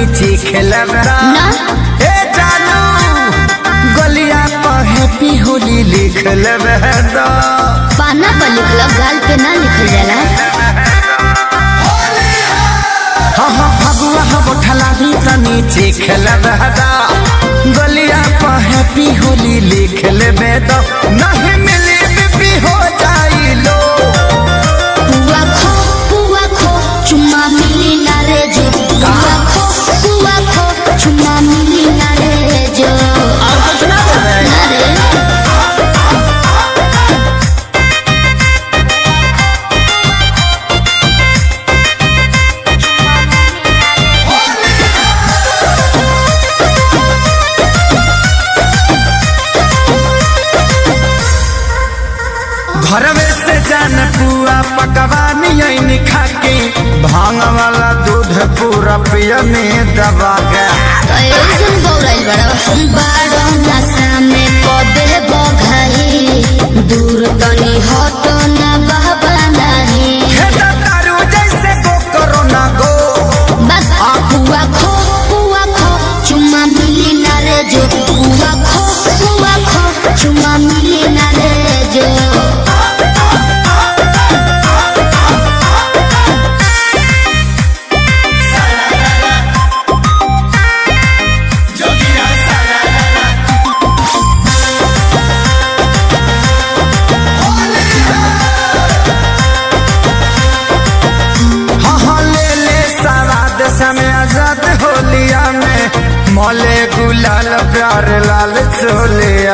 नीचे खेलबरा ए जानू गलिया पर हैप्पी होली लिख लेबरा पाना पर लिखल गाल पे ना लिखल जाला। हाँ हाँ फगुआ हम उठला भी त नीचे खेलबरा गलिया पर हैप्पी होली लिख लेबरा नहीं मिली बीपी हो जाई लो पुआ खो चुम्मा मिली ना रे जो पुआ खो चुम्मा मिली ना रे जो और कुछ ना रे घरवे से जान पुआ पकवानी ऐनी खाके भांग वाला दूध पूरा पिया में दबा गया तो ऐसन बौराइल बड़ा नशा में पदे बघाई दूर तनी हटो ना बाबा नहीं खेता तारू जैसे गो करो ना गो बस पुआ खो चुम्मा मिली ना रे जो पुआ खो चुम्मा मिली ना रे जो समय आजाद होलिया में मौले गुलाल प्यार लाल चोले